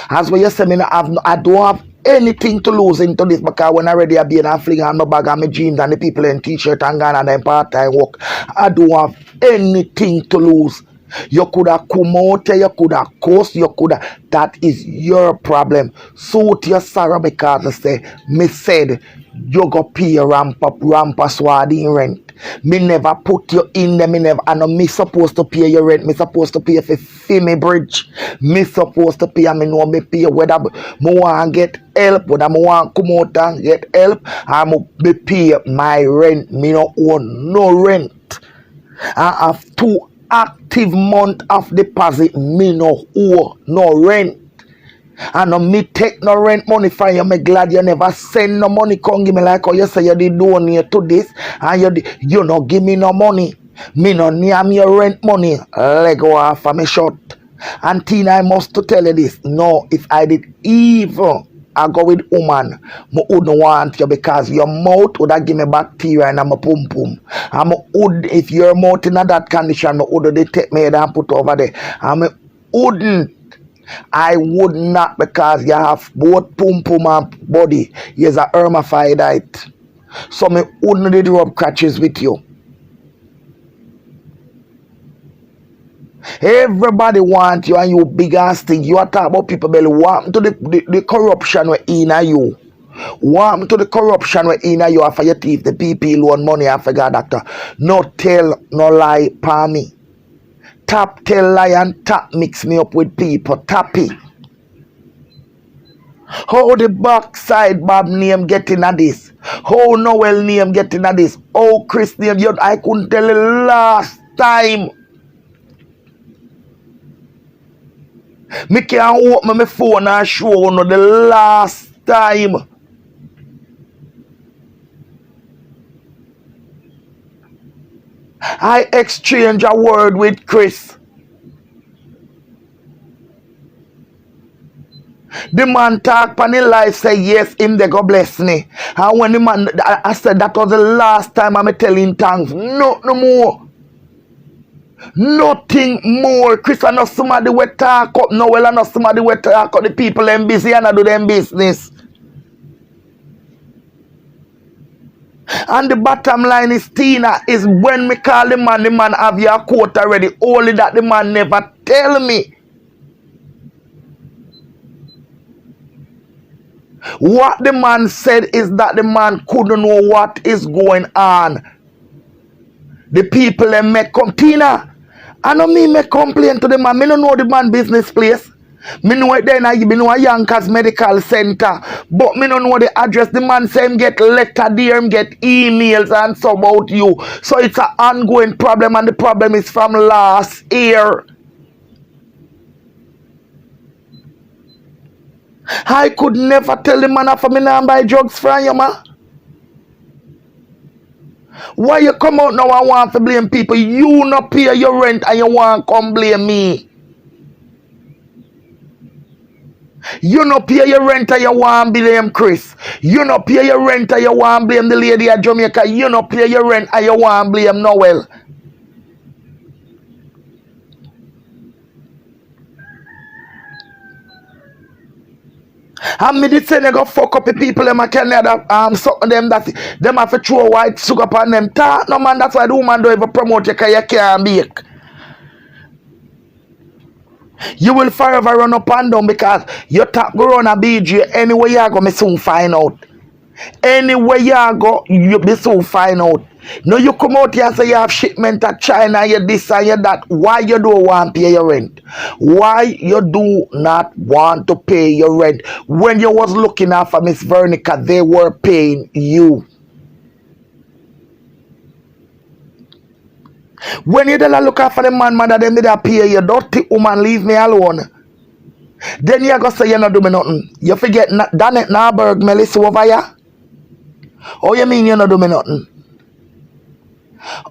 As what you say, I don't have anything to lose into this because when I already have been a fling on my bag and my jeans and the people in t-shirt and gone and then part-time work, I don't have anything to lose. You could have come out here, you could have cursed, you could have, that is your problem. Suit your sorrow because I say, me said, you go pay your ramp swardine rent. Me never put you in there, me never, I know me supposed to pay your rent, me supposed to pay for me bridge, me supposed to pay, and me know me pay whether me want get help, whether me want come out and get help, and me pay my rent, me no own no rent. I have 2 active month of deposit, me no owe no rent. And no me take no rent money from you. Me glad you never send no money. Come give me like how you say you did donate to this and you no give me no money. Me no near me your rent money. Leg off of me short. And Tina, I must to tell you this. No, if I did evil, I go with woman, I wouldn't want you because your mouth would have give me bacteria and I'm a pum pum. And if your mouth in that condition, I would take me and put over there. And I wouldn't. I would not, because you have both pum pum and body. You're a hermaphrodite. So me wouldn't rub crutches with you. Everybody want you and you big ass thing. You are talking about people belly. Want to the corruption we in you. Want to the corruption we in you after you thief the people loan money after God doctor. No tell, no lie, pa me. Tap tell lie and tap mix me up with people. Tappy. How the backside Bob name getting at this? How Noel name getting at this? How Chris name? I couldn't tell the last time. Me can't open my phone and show you the last time. I exchange a word with Chris. The man talk on his life, say yes, him they go bless me. And when the man, I said that was the last time I'm telling thanks. No more. Nothing more. Chris and not somebody we talk up. Noel and not somebody we talk up. The people them busy and I do them business. And the bottom line is, Tina, is when me call the man have your quote already. Only that the man never tell me. What the man said is that the man couldn't know what is going on. The people them make come. Tina, I know me make complaint to the man. Me don't know the man business place. Me know it then I know a Yonkers Medical Center. But me don't know the address. The man say him get letter there, him get emails and so about you. So it's an ongoing problem, and the problem is from last year. I could never tell the man for me now buy drugs from you, man. Why you come out now and want to blame people? You not pay your rent and you want to come blame me. You not pay your rent and you want to blame Chris. You not pay your rent and you want to blame the lady at Jamaica. You not pay your rent and you want to blame Noel. And me did say they go fuck up the people them a Canada something them that them have to throw white sugar upon them. Talk no man, that's why the woman don't even promote you because you can't bake. You will forever run up and down because you talk go run a BJ anywhere you go, me soon find out. Anywhere you go, you be soon find out. No, you come out here and say you have shipment to China, you this and you that. Why you don't want to pay your rent? Why you do not want to pay your rent? When you was looking after Miss Vernica, they were paying you. When you don't look after the man, mother, them did pay you. Dirty woman, leave me alone. Then you go say you not do me nothing. You forget Danet Narberg, Melissa over here? Oh, you mean you not do me nothing?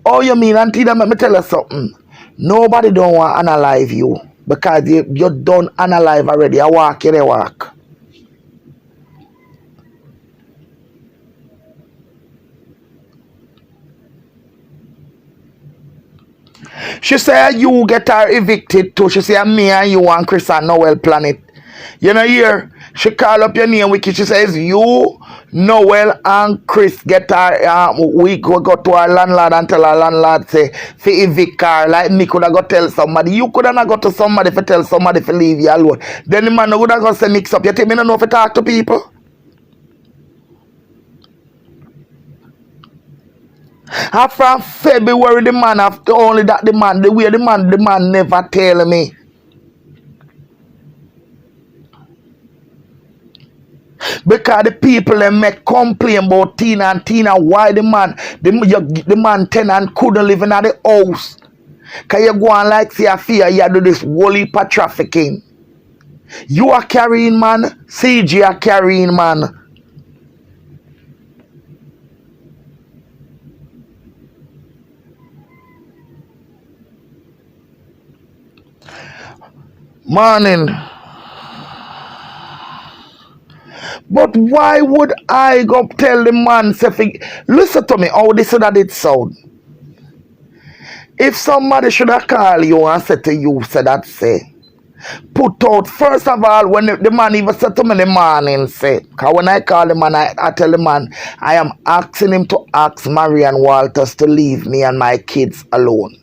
Oh, you mean, Auntie, let me tell you something. Nobody don't want to analyze you because you done analyze already. I walk, you they walk. She say you get her evicted too. She say me and you and Chris and Noel planet. You know here, she call up your name, Wiki. She says, you, Noel, and Chris get our, we go to our landlord and tell our landlord, say, for evict her. Like me could have go tell somebody. You could have not go to somebody for tell somebody to leave you alone. Then the man would have go say mix up. You think me don't know if to talk to people? After February, the man, after only that, the way the man never tell me. Because the people they make complain about Tina and Tina, why the man tenant couldn't live in the house. Cause you go on like say a fear you do this whole heap of trafficking. You are carrying man, CG are carrying man. Morning. But why would I go tell the man, say, listen to me, how this or that it sound? If somebody should have called you and said to you, say that, say, put out, first of all, when the man even said to me in the morning, say, because when I call the man, I tell the man, I am asking him to ask Marian Walters to leave me and my kids alone.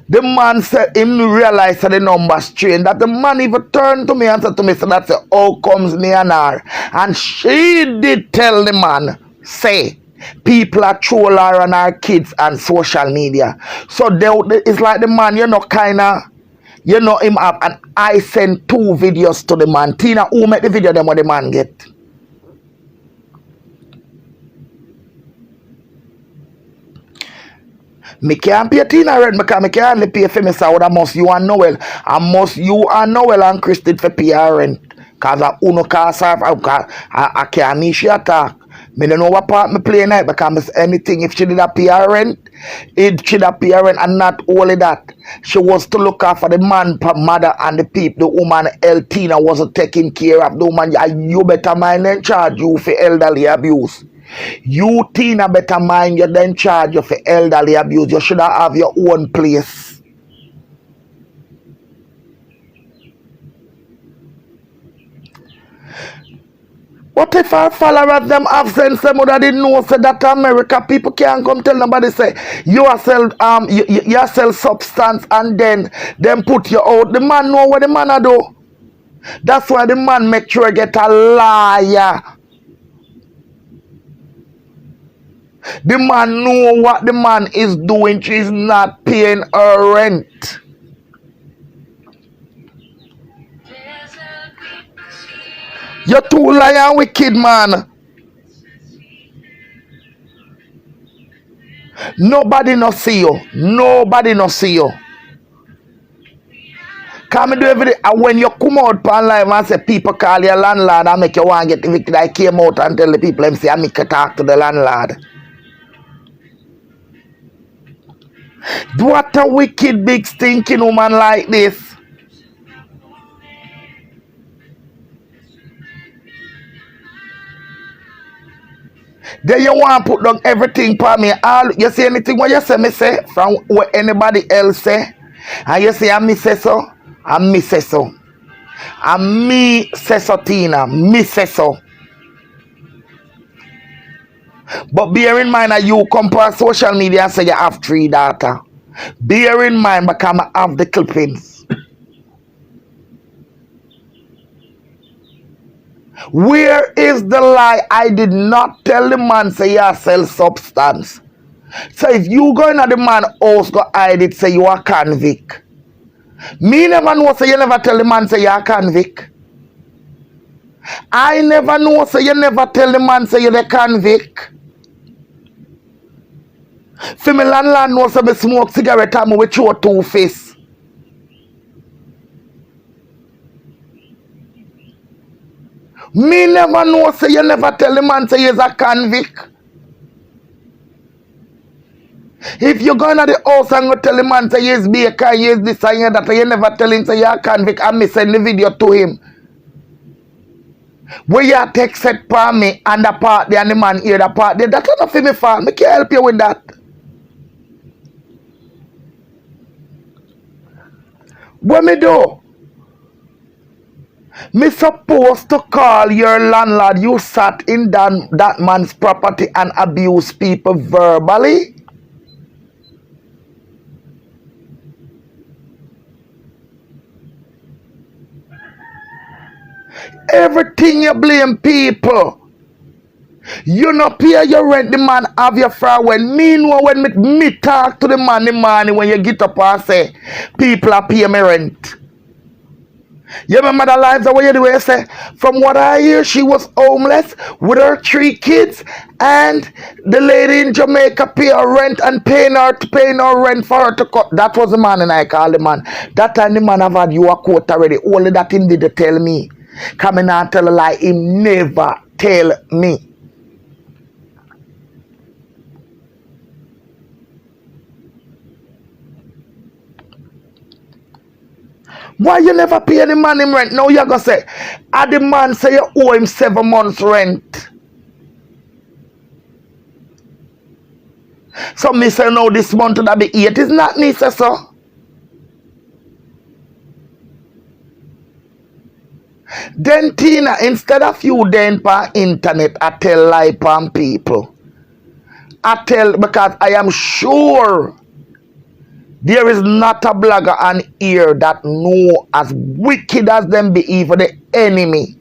The man said him realize that the number strange. That the man even turned to me and said to me, so that's how comes me and her. And she did tell the man, say, people are troll her and her kids on social media. So it's like the man, you know, kinda, you know him up. And I sent 2 videos to the man. Tina, who make the video them what the man get? Me can't pay Tina rent because me can't only pay for me, so I must you and Noel. I must you and Noel and Chris did for pay her rent. Because I uno cast off, I can't me she attack. Me don't know what part me play night because anything if she did a pay her rent, she did a pay her rent and not only that. She was to look after the man, mother and the people, the woman El Tina wasn't taking care of the woman. You better mind and charge you for elderly abuse. You, Tina, better mind you then charge you for elderly abuse. You should have your own place. What if our followers them have sense them would didn't know say that America people can't come tell nobody say you sell substance and then them put you out. The man know what the man a do. That's why the man make sure get a liar. The man know what the man is doing. She's not paying her rent. You're too liar wicked, man. Nobody no see you. Nobody no see you. Come do everything. And when you come out on live and say people call your landlord and make you want to get evicted, I came out and tell the people them say I make a talk to the landlord. What a wicked big stinking woman like this. Then you want to put down everything for me. All you see anything what you say me say from what anybody else say. And you say I me say so. And me say so. And me say so, Tina. Me say so. But bear in mind that you come on social media and say you have 3 daughters. Bear in mind because I have the clippings. Where is the lie? I did not tell the man say you sell substance. So if you go in at the man house go hide it say you are convict. Me never know say you never tell the man say you are convict. I never know say you never tell the man say you're the convict. For me landlord know say me smoke cigarette and me with your 2 face. Me never know say you never tell the man say he's a convict. If you go into the house and go tell the man say he's baker, he's this and that, you never tell him say you're a convict and me send the video to him. Where you take set for me and the part there and the man hear the part there, that's not for me fault. Me can help you with that. What me do? Me supposed to call your landlord. You sat in that man's property and abuse people verbally. Everything you blame people. You not pay your rent, the man have your far when. Meanwhile, when me talk to the man in the morning when you get up and say, people are paying me rent. You remember the lives of what you do? You say, from what I hear, she was homeless with her 3 kids, and the lady in Jamaica pay her rent and paying her rent for her to cut. That was the man, and I call the man. That time the man have had you a quote already. Only that him did tell me. Come in and tell a lie. Him never tell me. Why you never pay the man him rent? Now you gonna say, the man say you owe him 7 months rent. So me say no, this month that be 8. It's not me say so. Then Tina, instead of you then per internet, I tell lie pan people. I tell because I am sure there is not a blogger on here that know as wicked as them be even the enemy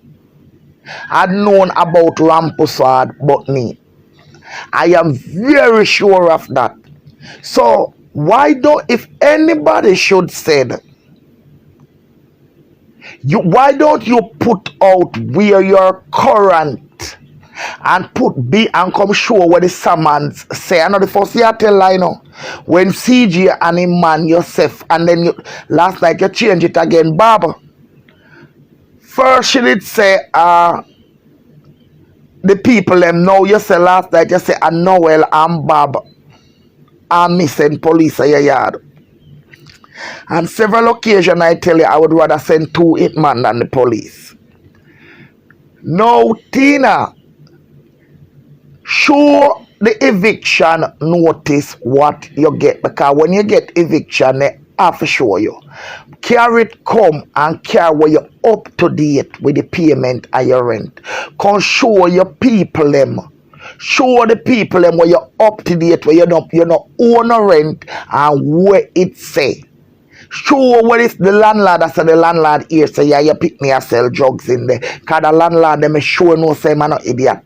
had known about Rampusad but me. I am very sure of that. So why don't, if anybody should say that, why don't you put out where you're current and put B and come show what the summons say? I know the first year I tell lie now. When CJ and him man yourself, and then you last night you change it again, Bob. First she did say the people them know you say last night you say Noel and Bob are missing police at your yard. On several occasions I tell you I would rather send 2 hitmen than the police. No, Tina, show the eviction notice what you get, because when you get eviction they have to show you. Carry it come and carry where you up to date with the payment of your rent. Come show your people them. Show the people them where you're up to date, where you not own a rent and where it say. Show what is the landlord. I said the landlord here say, yeah, you pick me and sell drugs in there. Because the landlord them show no say man not idiot.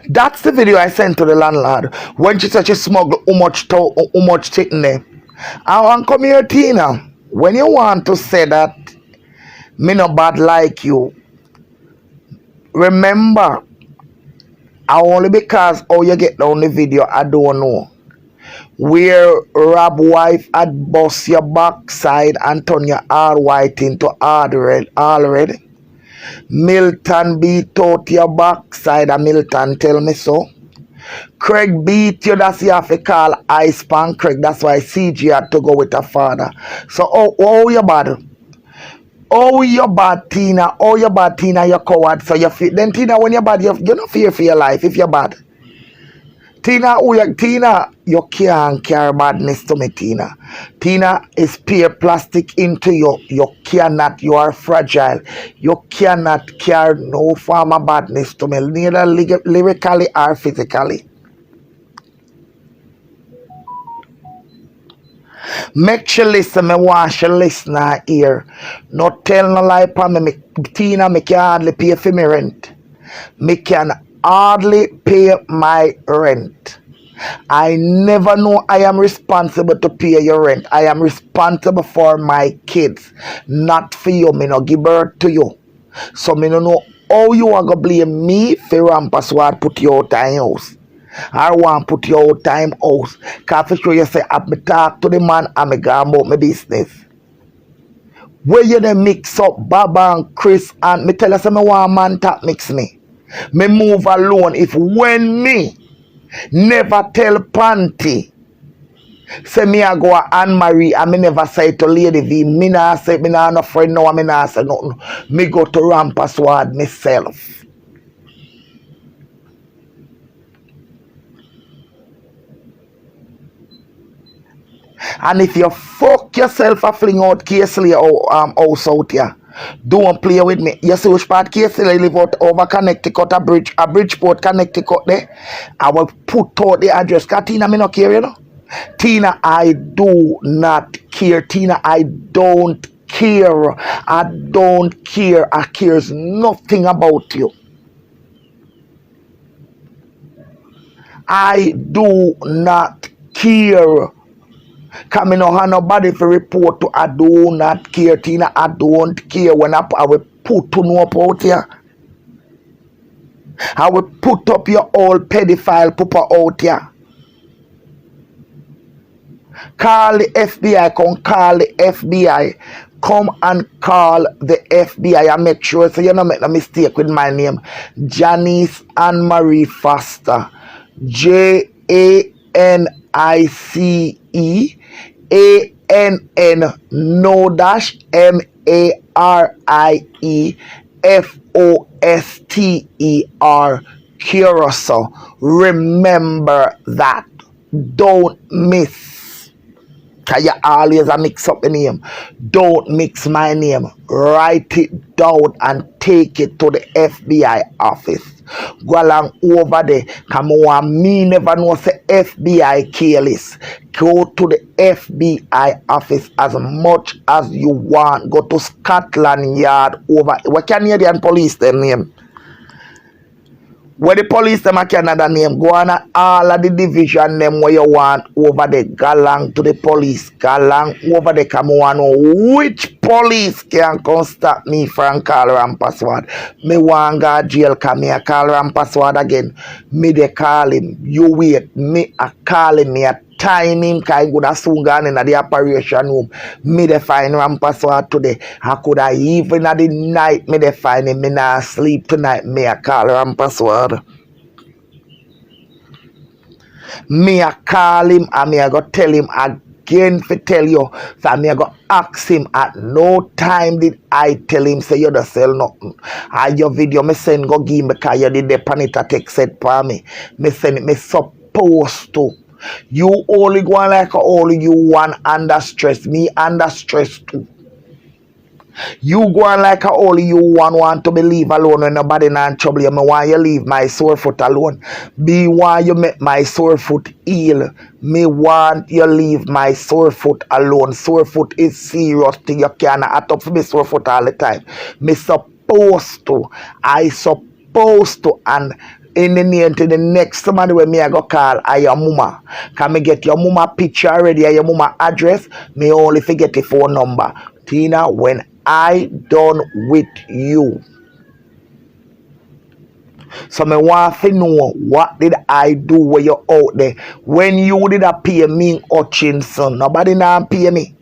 That's the video I sent to the landlord when she said she smuggled how much thing there. I want come here, Tina. When you want to say that me not bad like you, remember, only because how you get down the video, I don't know. Where Rob wife had bust your backside and turn your all white into hard red already. Milton beat out your backside and Milton tell me so. Craig beat you, that's you have to call Ice Pan Craig. That's why CG had to go with her father. So oh you bad? Oh you bad, Tina? Oh you bad, Tina? You coward. So you feel then Tina, when you're bad, you don't fear for your life if you're bad. Tina, you can't carry badness to me, Tina. Tina is pure plastic into you. You cannot, you are fragile. You cannot carry no form of badness to me, neither lyrically or physically. Make sure listen, me want you listen here. No tell no lie for me. Tina, me can hardly pay for my rent. Me can hardly pay my rent. I never know I am responsible to pay your rent. I am responsible for my kids, not for you. Me no give birth to you. So me no know how you are gonna blame me for Rampas what put you out of house. I want put you out time house. Cause for sure you say I me talk to the man and me go about my business. Where you then mix up Baba and Chris and me tell you say me want man tap mix me. Me move alone if when me never tell Panty say me I go and marry and me never say to Lady V. Me nah say me nah no friend no and me nah say nothing. Me go to Rampas Ward myself. And if you fuck yourself a fling out Casely house out here, don't play with me. You see which part Casely live out over Connecticut, a Bridgeport, Connecticut there. I will put out the address. Cause Tina, me not care, you know. Tina, I do not care. Tina, I don't care. I don't care. I cares nothing about you. I do not care. Cause me no have nobody for report to. I do not care, Tina. I don't care. When I will put to no up out here. I will put up your old pedophile pooper out here. Call the FBI. Come call the FBI. Come and call the FBI and make sure so you don't make a mistake with my name. Janice Anne Marie Foster. JANICE no dash MARIEFOSTER Curacao. Remember that. Don't miss. Cause you always a mix up the name. Don't mix my name. Write it down and take it to the FBI office. Go along over there. Come on, me never know say FBI careless. Go to the FBI office as much as you want. Go to Scotland Yard over. What Canadian police them name? Where the police them a Canada name, go on all of the division them where you want over there. Go along to the police. Go along over there. Come on, which police can come stop me from call and password? Me want go jail cause me a call and password again. Me they call him. You wait. Me a call him. Me a time him cause I could have soon gone in the operation room. Me they find ram password today. I could have even at the night me they find him. Me not sleep tonight. Me a call ram password. Me a call him and me a go tell him again for tell you. So me a go ask him at no time did I tell him say you don't sell nothing. And your video me send go give me because you did the panita text set for me. Me send it me supposed to. You only go on like only you want under stress. Me under stress too. You go on like only you want to be leave alone when nobody not in trouble. You want you leave my sore foot alone. Be why you make my sore foot heal. Me want you leave my sore foot alone. Sore foot is serious thing. You can't act up for me sore foot all the time. Me supposed to. I supposed to and in the name to the next somebody where me I go call I your mama. Can me get your mama picture already and your mama address? Me only forget the phone number. Tina, when I done with you. So me want to know what did I do when you out there? When you did pay me Hutchinson. Nobody now pay me.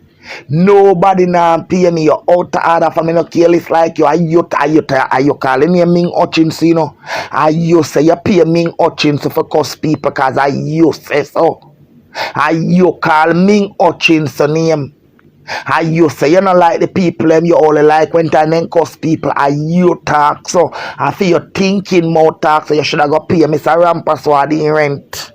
Nobody now pay me. You out to order for me no careless like you. Are you calling me Ming Hutchinson, you know? Are you say you pay Ming Hutchinson for cuss people because I you say so? Are you call Ming Hutchinson name? Are you say you not like the people them you only like when time then cuss people? Are you talk so? I feel you thinking more talk so you should have got pay Mr. Rampas for the rent.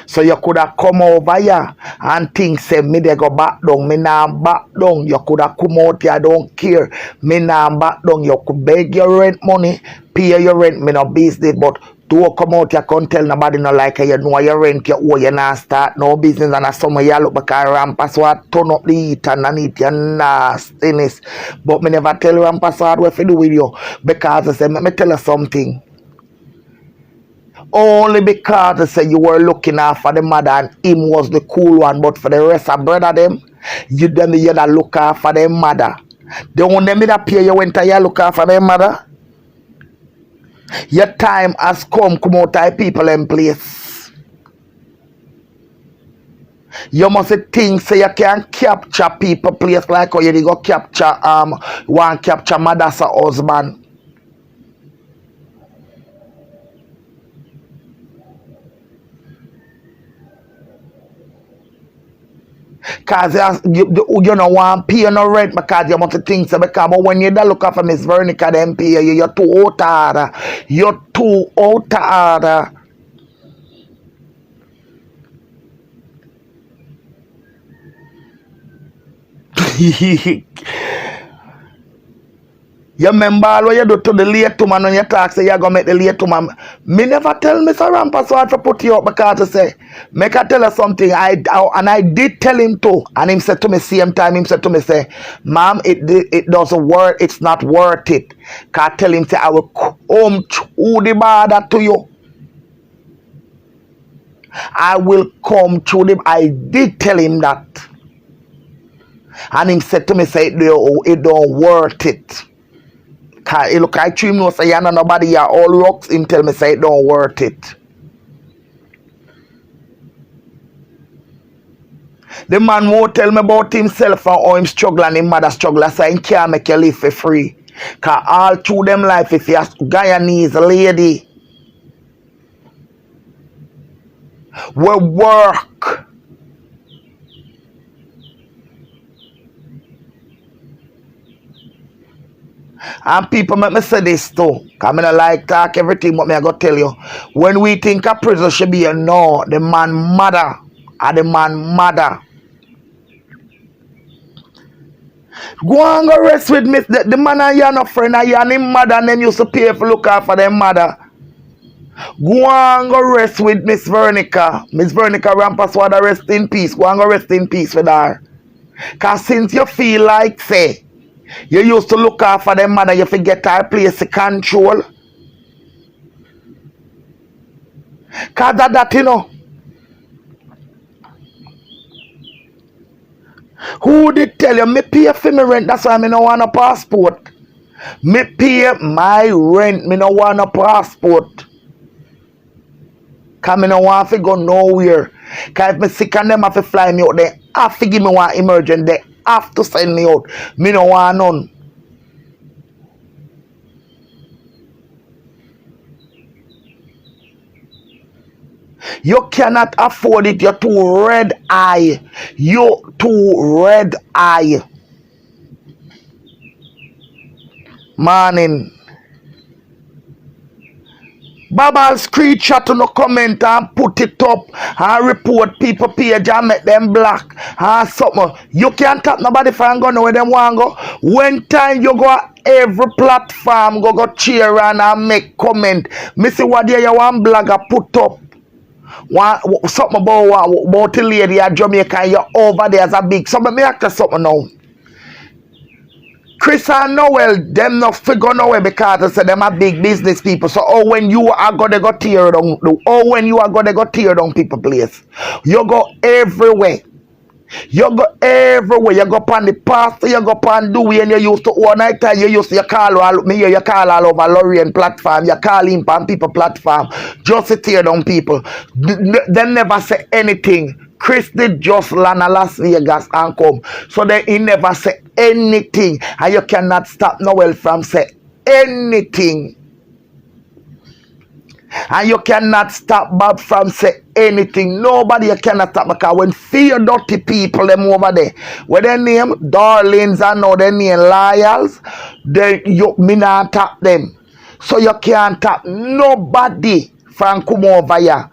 So you could have come over here and think say me they go back down. Me nah back down. You could have come out here, I don't care. Me nah back down. You could beg your rent money, pay your rent, me no business, but don't come out here can't tell nobody no like you know your rent you owe you not start no business and a summer you look because Rampas what turn up the heat and eat your nastiness. But me never tell Rampas what to do with you because I say me tell you something. Only because they say you were looking after the mother and him was the cool one, but for the rest of brother them, you them the other look after their mother. The one them that pay you went to you look after their mother. Your time has come out of people in place. You must think say you can capture people place like how you go capture one capture mother's husband. Because you don't want to pay no rent because you must think so. Because but when you look after Miss Veronica, them pay you, you're too out of order. You're too out of order. You remember all what you do to the late woman when you talk, say you're going to make the late woman. Me never tell Mr. Rampa so hard to put you up because I say, make I tell her something. And I did tell him too. And him said to me, same time, him said to me, say, ma'am, it doesn't work, it's not worth it. Because I tell him, say, I will come through the border to you. I will come through the, I did tell him that. And him said to me, say, it don't worth it. Cause look, I treat him, say, you're not nobody, you're all rocks. Him tell me, say, it don't worth it. The man won't tell me about himself and how him struggle and him mother struggle. So he can't make you live for free. Cause all through them life, if you're Guyanese lady, we work. And people make me say this too. Because I don't like talk everything, but I go tell you. When we think a prison should be a no, the man mother or the man mother. Go and go rest with me. The man and you are no friend and you and him mother and them used to pay for look after them mother. Go and go rest with Miss Veronica. Miss Veronica Rampaswada, rest in peace. Go and go rest in peace with her. Because since you feel like, say, you used to look after them mother, you forget her place to control. Because of that, you know. Who did tell you? Me pay for my rent, that's why I don't want a passport. Me pay my rent, me don't want a passport. Because I don't want to go nowhere. Because if me sick and them have to fly me out, they have to give me one emergency. They have to send me out. Me don't want none. You cannot afford it. You're too red eye. You're too red eye. Morning. Baba screenshot on the comment and put it up and report people page and make them black and something. You can't tap nobody for go where them want go. When time you go every platform go cheer and make comment. Me see what you want blogger put up. Something about the lady at Jamaica and you're over there as a big. So me ask you something now. Chris and Noel, them not figure nowhere because they say them are big business people. So when you are gonna go tear down, when you are gonna go tear down people place, you go everywhere. You go everywhere. You go upon the pastor, you go upon Dewey, and you used to one night time you used to call all over Lorraine platform, you call him on people platform, just to tear down people. They never say anything. Chris did just land a Las Vegas and come. So he never say anything. And you cannot stop Noel from say anything. And you cannot stop Bob from say anything. Nobody you cannot stop because when fear dirty people them over there, where they name darlings and now they name liars, me not tap them. So you can't tap nobody from come over here.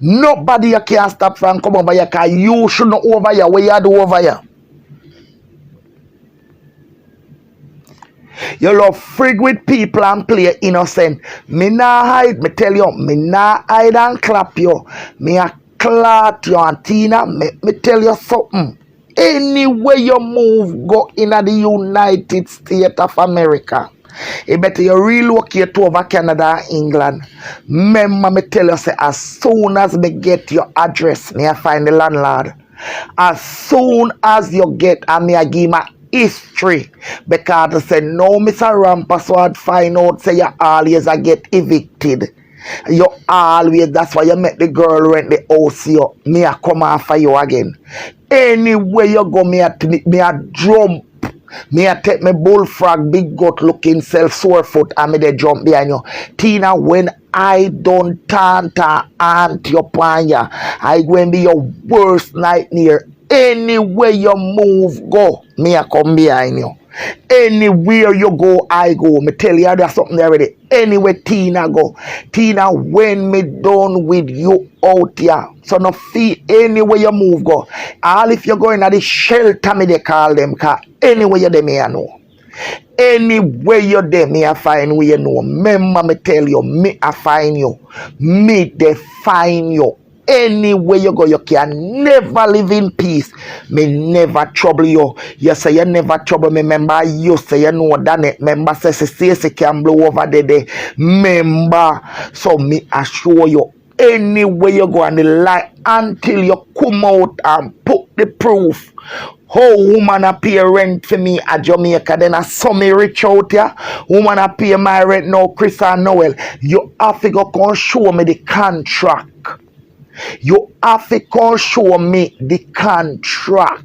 Nobody you can't stop from come over here because you should not over here. What you do over here? You love frig with people and play innocent. Me nah hide, me tell you, me nah hide and clap you. Me a clot you and Tina, me tell you something. Anywhere you move, go in the United States of America. You better you relocate over Canada and England. Remember me tell you, say, as soon as me get your address, me I find the landlord. As soon as you get, and me I give my history. Because they say, no, Mr. Rampaswad find out, say you always get evicted. You always, that's why you make the girl rent the house, me I come after you again. Anywhere you go, me I jump. Me I take my bullfrog, big goat looking self sore foot and me they jump behind you. Tina, when I don't turn to aunt your panya, I going to be your worst nightmare. Anywhere you move, go, me I come behind you. Anywhere you go, I go. Me tell you there's something there already. Anywhere Tina go. Tina, when me done with you out here. So no feel anywhere you move go. All if you're going at the shelter me they call them. Cause anywhere you there me I know. Anywhere you there, me I find where you know. Remember me tell you, me I find you. Me they find you. Anywhere you go, you can never live in peace. Me never trouble you. You say you never trouble me. Remember you say you know that it. Remember say can blow over there. Remember. So me assure you. Anywhere you go and the lie until you come out and put the proof. How woman a pay rent for me at Jamaica, then I saw me reach out here. Woman a pay my rent now, Chris and Noel. You have to go come show me the contract. You have to come show me the contract.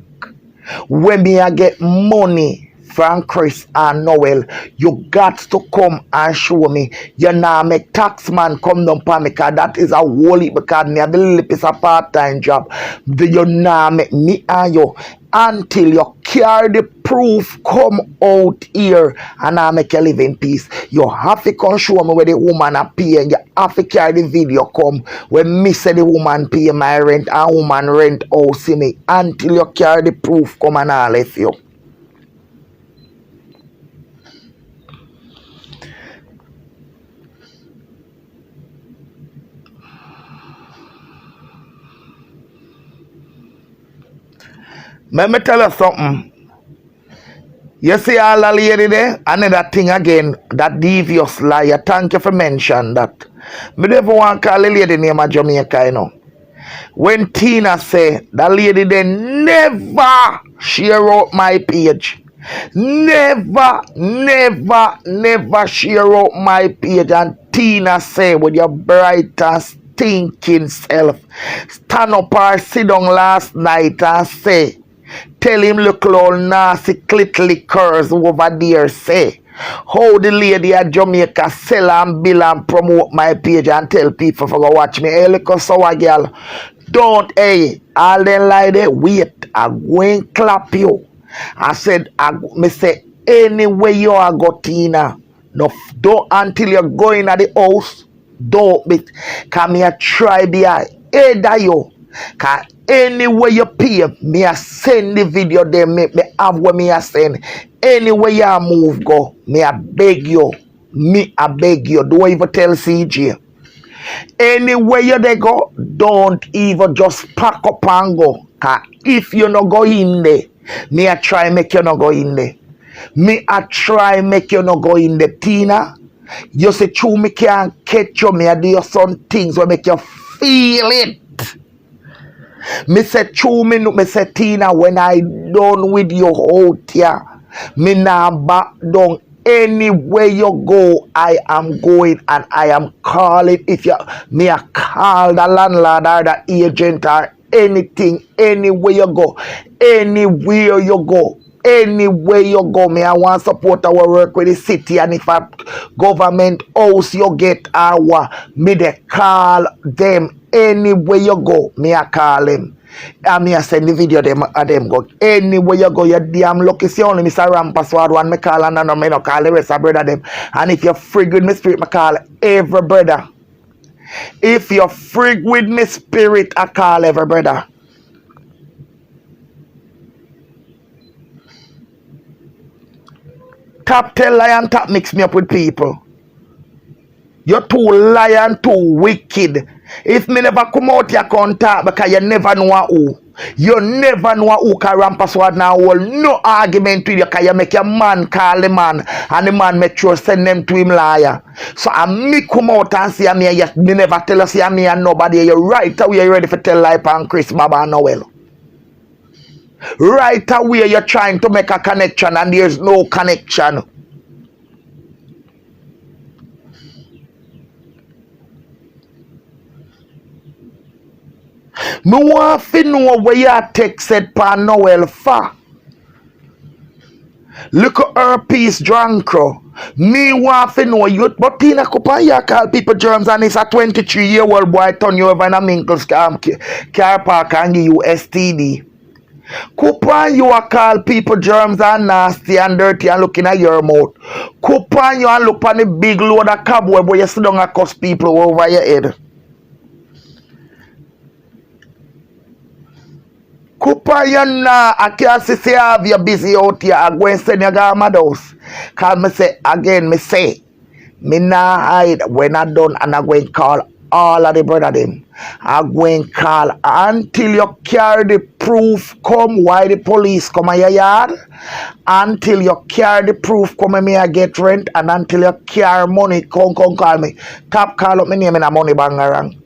When me I get money from Chris and Noel, you got to come and show me. You now make tax man come down for me, because that is a whole heap, because me have a little piece of part-time job. You now make me and you until you carry the proof come out here and I make you live in peace. You have to come show me where the woman a pay, and you have to carry the video come when me say the woman pay my rent and woman rent house me until you carry the proof come and I left you. Let me tell you something. You see all the lady there? Another thing again, that devious liar. Thank you for mentioning that. Me never want to call the lady name of Jamaica, you know. When Tina say, that lady there never share out my page. Never share out my page. And Tina say, with your bright and stinking self, stand up or sit down last night and say, tell him look all nasty clit liquors over there say how the lady at Jamaica sell and bill and promote my page and tell people for go watch me. Hey, look sour girl, don't all them lie there. Wait, I go and clap you. I said me say anywhere you are go Tina, no don't until you're going at the house. Don't be come here try be either you. Cause anywhere you pay, me a send the video there, me have what me a send. Anywhere you move go, me a beg you. Me a beg you. Don't even tell CJ. Anywhere you they go, don't even just pack up and go. Cause if you not go in there, me a try make you not go in there. Me a try make you not go in there. Tina, you say true me can't catch you, me a do some things will make you feel it. Me say true me say Tina, when I done with you out here, me now back down. Anywhere you go, I am going and I am calling. If you me a call the landlord or the agent or anything, anywhere you go, anywhere you go. Anywhere you go, me I want support our work with the city, and if a government house you get our, me they call them. Anywhere you go, me I call them. And me I send the video them go. Anywhere you go, you damn lucky. See only Mr. Rampas one me call and no me no call the rest of brother them. And if you're frig with me spirit, me call every brother. If you're frig with me spirit, I call every brother. Top tell lie and top mix me up with people. You're too liar and too wicked. If me never come out here contact because you never know who. You never know who can ramp password now. No argument with you because you make your man call the man and the man make sure send them to him liar. So I me come out and see me yet me never tell us see me and nobody. You right away you ready for tell lie on Chris Baba and Noel. Right away you're trying to make a connection and there's no connection. Me want to know where you text said pa Noel for. Look at her piece drunk. Me want to know you, but Tina Kupa you call people germs and it's a 23-year-old boy turn you over in a Minkles car park and give you STD. Coupon you a call people germs and nasty and dirty and looking at your mouth. Coupon you and look on the big load of cobweb where you sit down and cuss people over your head. Coupon you nah, I can't say have you busy out here. I go and send you to my house. Cause me say again, me nah hide when I done and I go and call all of the brother them. I go and call until you carry the proof come why the police come at your yard. Until you carry the proof come and me I get rent and until you carry money come call me. Top call up my name in a money bangarang.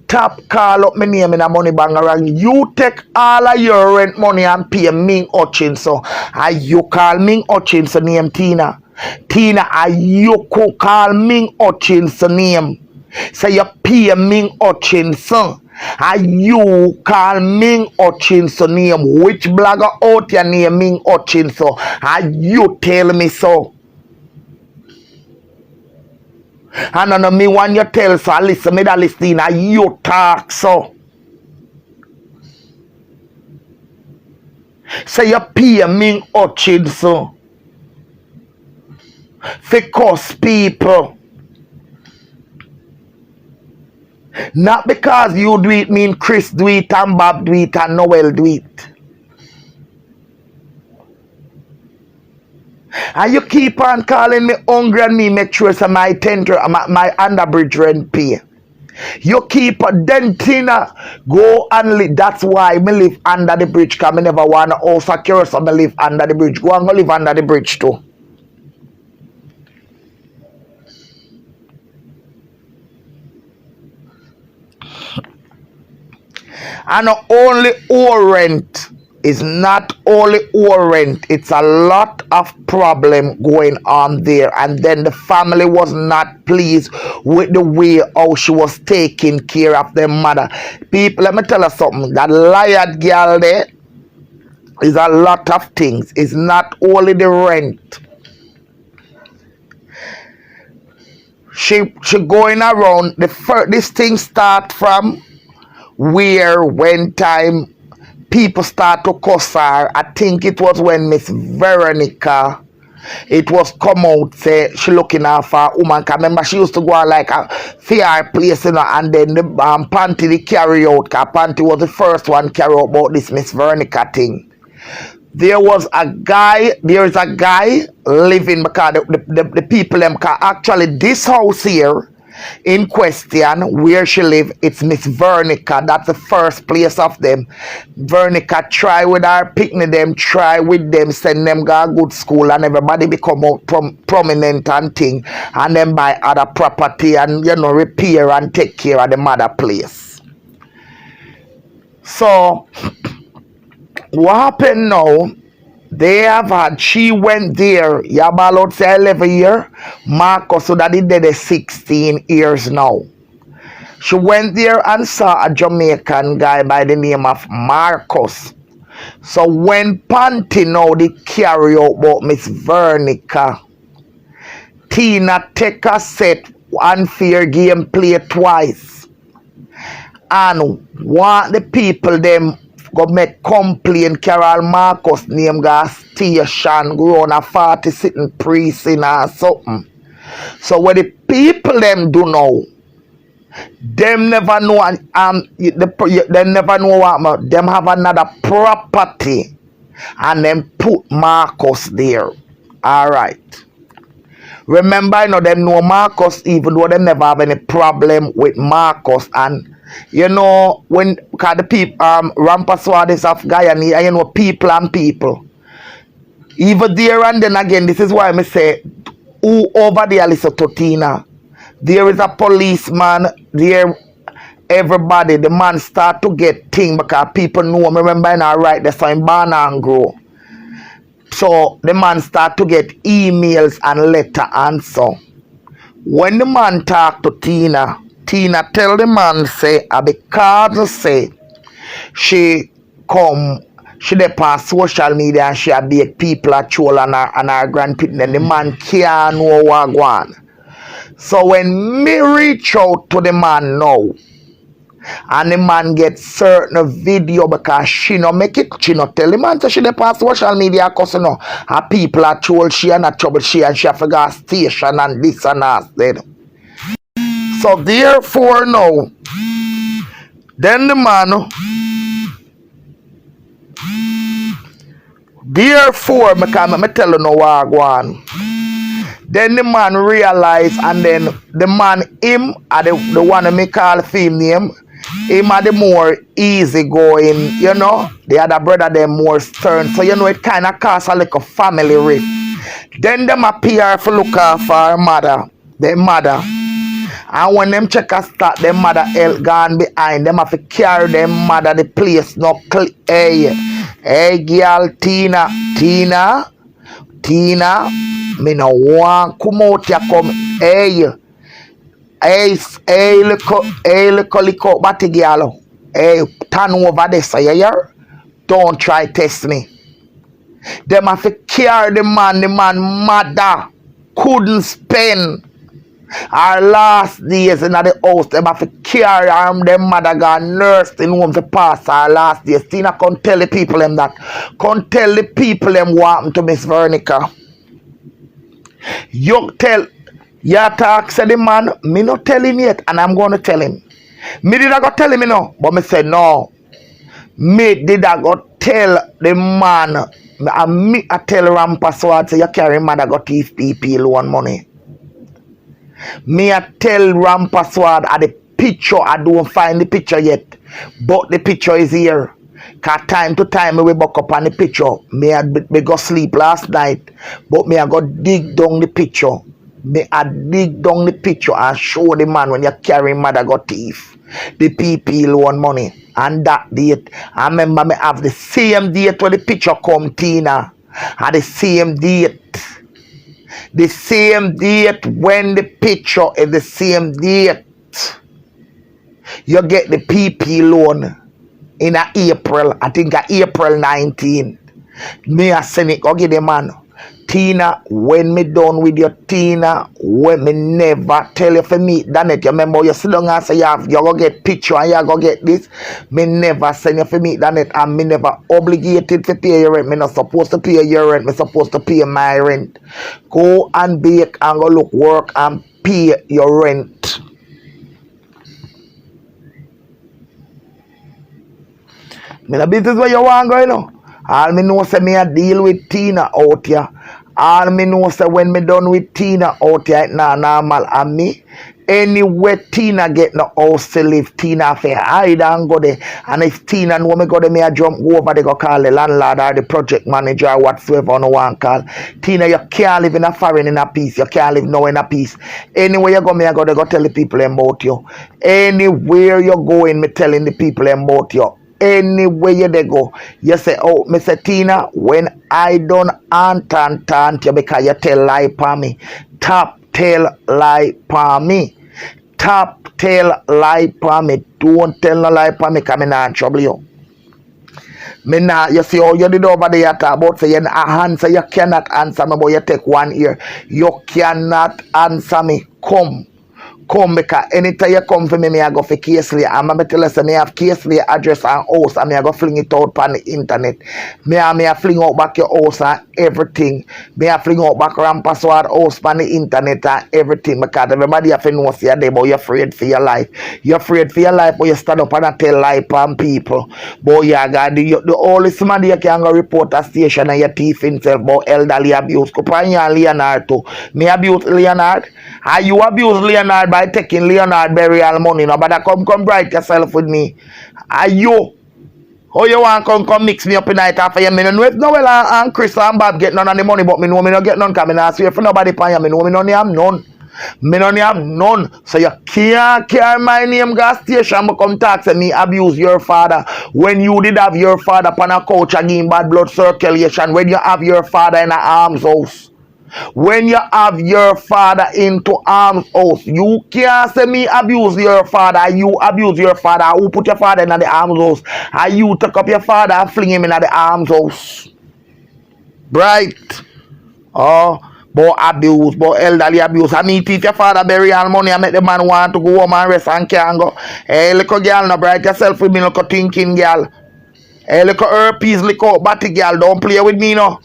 Top call up my name in a money bangarang. You take all of your rent money and pay Ming Hutchinson. And you call Ming Hutchinson name Tina. Tina, you could call Ming Hutchinson name. So you pay Ming Hutchinson. And you call Ming Hutchinson name. Which blogger out your name Ming Hutchinson? And you tell me so. And on me when you tell so listen me that listen and you talk so. So you pay Ming Hutchinson. Because people. Not because you do it mean Chris do it and Bob do it and Noel do it. And you keep on calling me hungry and me make sure so my my underbridge rent pay. You keep denting, go and live. That's why me live under the bridge because I never want to also cure so I live under the bridge. Go and go live under the bridge too. And only rent is not only rent, it's a lot of problem going on there. And then the family was not pleased with the way how she was taking care of their mother. People, let me tell you something. That liar girl there is a lot of things. It's not only the rent. She going around. This thing start from where when time people start to cuss her. I think it was when Miss Veronica, it was come out say she looking after a woman. Cause remember she used to go like a fair place, you know, and then the panty they carry out. Cause panty was the first one carry out about this Miss Veronica thing. There is a guy living because the people them cause actually this house here in question where she live, it's Miss Veronica. That's the first place of them. Veronica try with her picnic them, try with them, send them go a good school and everybody become out prominent and thing and then buy other property and you know repair and take care of the mother place. So what happened now? They have had, she went there, Yabalot say 11 years, Marcus, so that he did 16 years now. She went there and saw a Jamaican guy by the name of Marcus. So when Panty now they carry out about Miss Veronica, Tina take a set unfair game play twice. And want the people them go make complain Carol Marcus name go station go on a 40 sitting precinct or something. So what the people them do now, them never know they never know what them have another property and then put Marcus there. Alright. Remember I know them know Marcus even though they never have any problem with Marcus. And you know, when the people Rampaswadis of Guyana, you know, people and people. Even there and then again, this is why I say, who over there listen to Tina? There is a policeman there, everybody, the man start to get thing because people know him. Remember, and I write this in Barn and Grow. So the man start to get emails and letter and so. When the man talk to Tina tell the man say, because say she dey on social media and she a big people a troll and her grandparents, then the man can't know what go on. So when me reach out to the man now, And the man get certain video because she no make it. She no tell the man so she dey pass social media cause no. Her people are told she and not trouble she and she have to go station and this and that then. So therefore now, then the man, therefore because me tell you no what go on. Then the man realize and then the man him are the one that me call film name. Him are the more easygoing, you know. The other brother them more stern. So you know it kind of cause a like a family rift. Then them appear for look after her mother, their mother. And when them check a start, them mother health gone behind. Them have to carry them mother the place no hey girl Tina, me no want come out here come look batty girl. Hey, turn over this, you hear? Don't try test me. Them have to carry the man mother couldn't spend our last days in the house. Them have to carry them mother got nursed in home to pass our last days. Tina can't tell the people them that. Can't tell the people them what happened to Miss Veronica. You talk say the man, me not tell him yet, and I'm gonna tell him. Me did I go tell him no, but me said no. Me did I go tell the man, I tell Rampa Sword say you carry mother go thief people loan money. Me I tell Rampa Sword at the picture, I don't find the picture yet, but the picture is here. Cause time to time me buck up on the picture. Me go sleep last night, but me I go dig down the picture. Me I dig down the picture and show the man when you carry mother got thief. The PP loan money. And that date, I remember me have the same date when the picture come, Tina. And the same date. The same date when the picture is the same date. You get the PP loan in April. I think April 19. Me I send it, go get the man. Tina, when me done with your Tina, when me never tell you for me, done it. You remember you sit down and say you go get picture and you go get this. Me never send you for me, done it, and me never obligated to pay your rent. Me not supposed to pay your rent. Me supposed to pay my rent. Go and bake and go look work and pay your rent. Me the business where you want going now. All me know say me a deal with Tina out here. All me know say when me done with Tina out here, it not normal. And me, anywhere Tina get no house to live, Tina fi hide and go there. And if Tina know me go there, me a jump go over, they go call the landlord or the project manager or whatsoever no one call. Tina, you can't live in a foreign in a peace. You can't live now in a peace. Anywhere you go, me a go, they go tell the people about you. Anywhere you going, me telling the people about you. Anywhere you they go, you say, oh, Mr. Tina, when I don't aunt you because you tell lie for me. Top tell lie for me. Top tell lie for me. Don't tell no lie for me because I'm not in trouble you. Me nah, you see how you did over there talk about say you answer, you cannot answer me, but you take one ear. You cannot answer me. Come because anytime you come for me I go for Casely. I'm going to tell you say me have Casely address and house and me I go fling it out on the internet. Me I fling out back your house and everything. Me I fling out back Rampa Sword house on the internet and everything because everybody have to know see you there but you're afraid for your life. You're afraid for your life but you stand up and tell lie on people. But yeah, God, the only somebody you can go report a station and your thief himself about elderly abuse. Kupanya and Leonard too. Me abuse Leonard? Are you abuse Leonard by taking Leonard burial money? No, but I come bright yourself with me. Are you? How you want come mix me up in night after you? Me no know if Noel and Chris and Bob get none of the money, but me know me no get none because me not swear for nobody pan you. Me know me no have none. Me no have none. So you can't carry my name gas station but come talk say me abuse your father. When you did have your father upon a couch again bad blood circulation. When you have your father in an arms house. When you have your father into arms house, you can't say me abuse your father. You abuse your father. Who put your father in the arms house? And you take up your father and fling him in the arms house. Right? Oh, but abuse, but elderly abuse. I mean, if your father bury all money and make the man want to go home and rest and can't go. Hey, little girl, no bright yourself with me, little thinking girl. Hey, little herpes, little batty girl, don't play with me, no.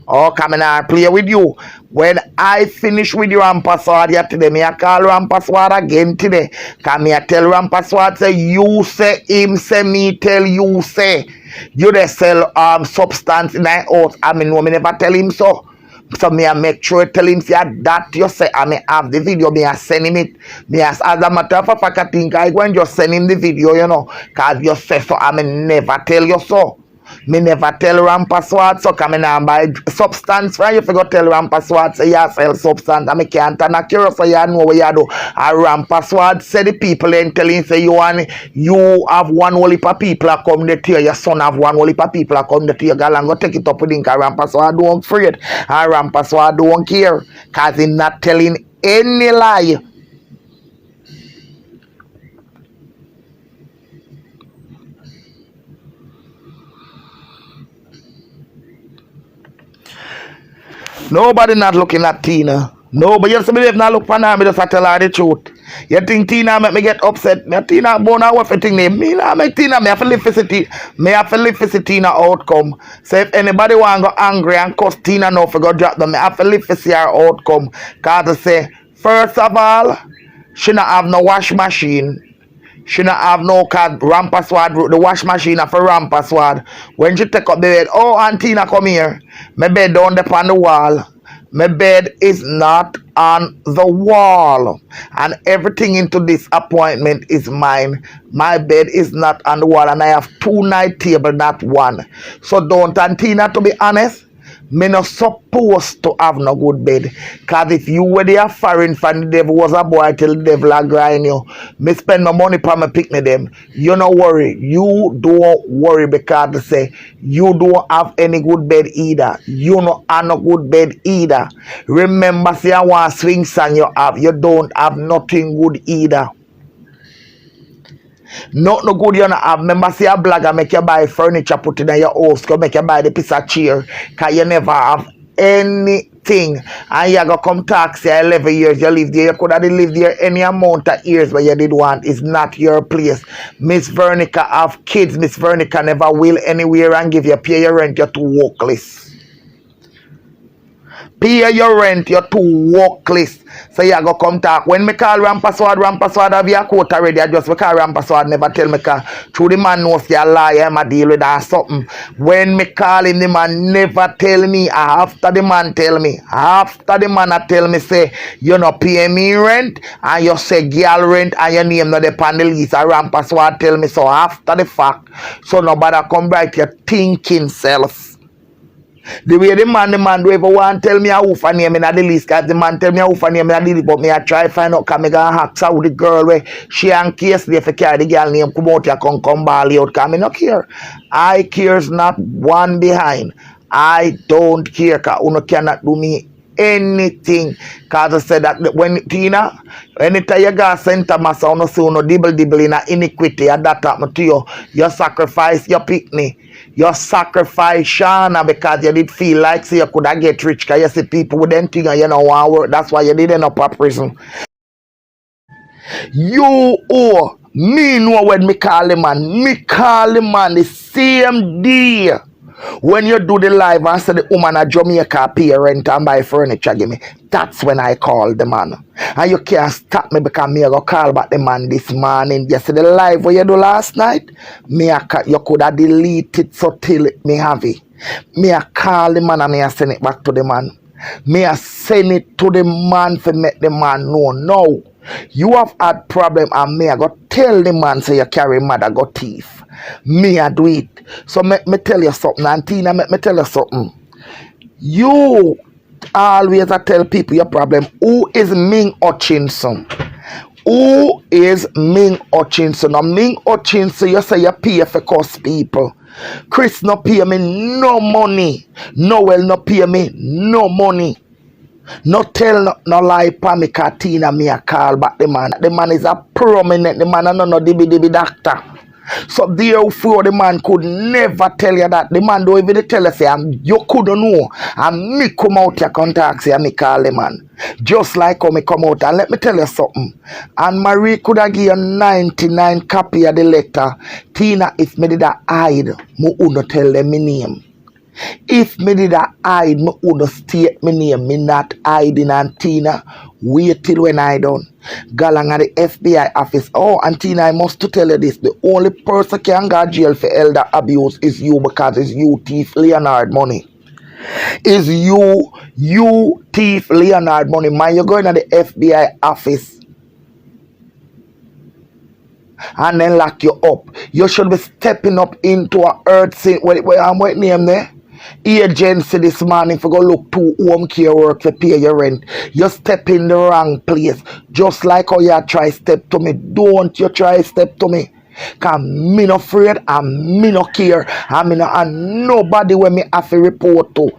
Oh, come in and play with you. When I finish with your Rampaswad here today, me I call Rampaswad again today. Come me I tell Rampaswad say you say him say me tell you say. You dey sell substance in my house. I mean, no, me never tell him so. So me I make sure tell him say that you say I may have the video, me I send him it. Me as a matter of fact, I think I go and just send him the video, you know. Cause you say so, I may never tell you so. Me never tell Rampaswad so come in and buy substance from you. If you go tell Rampaswad say you sell substance and me can't turn a curious so you know what you do. And Rampaswad say the people ain't telling say you have one whole heap of people that come there to you. Your son have one whole heap of people that come there to you. Girl and go take it up with him because Rampaswad don't afraid. And Rampaswad don't care. Cause he not telling any lie. Nobody not looking at Tina. Nobody else believe not look for her. Me just tell her the truth. You think Tina make me get upset? Me Tina born a what thing name? Me nah make Tina. Me have to live for city. Me have to live for Tina outcome. So if anybody want to go angry and cuss Tina now for go drop them, me have to live for see her outcome. Cause I say first of all, she not have no wash machine. She not have no card Rampaswad, the wash machine for Rampaswad. When she take up the bed, oh Antina come here. My bed down there on the wall. My bed is not on the wall. And everything into this appointment is mine. My bed is not on the wall. And I have 2 night table, not 1. So don't Antina, to be honest. Me not supposed to have no good bed. Cause if you were there foreign from the devil was a boy till the devil a grind you. Me spend my money for me pick me them. You no worry. You don't worry because they say you don't have any good bed either. You no have no good bed either. Remember say I want swing song you have. You don't have nothing good either. Not no good you not have. Remember say a blogger make you buy furniture put in your house. Go make you buy the piece of chair. Cause you never have anything. And you go come tax say 11 years you live there. You could have lived there any amount of years but you did want. It's not your place. Miss Vernica have kids. Miss Vernica never will anywhere and give you pay your rent. You're too workless. Pay your rent, you're too workless. So you go come talk. When me call Rampaswad have your quote already. I just because Rampaswad never tell me cause through the man knows you're a liar, I'm deal with that something. When me call him, the man never tell me. After the man tell me. After the man tell me say, you no pay me rent and you say girl rent and your name not the panel lease. Rampaswad tell me so after the fact. So nobody come back to your thinking self. The way the man do ever want to tell me a woof name in the list, cause the man tell me a woof name in the list, but me I try find out cause me gonna hack out the girl where she and case they for carry the girl name come out here come ball out cause me no care. I cares not one behind. I don't care cause uno cannot do me anything cause I said that when Tina anytime you go center massa uno see uno dibble in a iniquity and that happen to you. You sacrifice your picnic. You sacrifice Shana because you did feel like so you could have get rich because you see people with them thing and you know want work. That's why you didn't up a prison. You owe me know when me call him man. Me call him man the same day. When you do the live and say the woman at Jamaica pay rent and buy furniture give me, that's when I call the man. And you can't stop me because me go call back the man this morning. You see the live what you do last night? You could have deleted so till me have it. Me I call the man and me I send it back to the man. Me I send it to the man for make the man know. No. You have had problem and me I go tell the man say you carry mother go thief. Me I do it. So me tell you something, Antina, me tell you something. You always tell people your problem. Who is Ming Hutchinson? Who is Ming Hutchinson? Now Ming Hutchinson, you say you pay for cost people. Chris no pay me no money. Noel no pay me no money. No tell no lie pa me Katina me a call back the man. The man is a prominent, the man no dibby doctor. So therefore the man could never tell you that. The man don't even tell you say you couldn't know. And me come out here contact say and me call the man. Just like how me come out and let me tell you something. And Marie could have give you 99 copy of the letter. Tina, if me did a hide, me wouldn't tell them my name. If me did a hide, me would state my name. Me not hiding, and Tina, wait till when I done. Galang at the FBI office. Oh, and Tina, I must to tell you this. The only person can go to jail for elder abuse is you, because it's you thief Leonard money. Is you thief Leonard money. Man, you're going to the FBI office and then lock you up. You should be stepping up into a earth scene. What name there? Agency this morning for go look to home care work to pay your rent. You step in the wrong place. Just like how you try step to me. Don't you try step to me. Cause me no afraid and me no care. And nobody when me have to report to.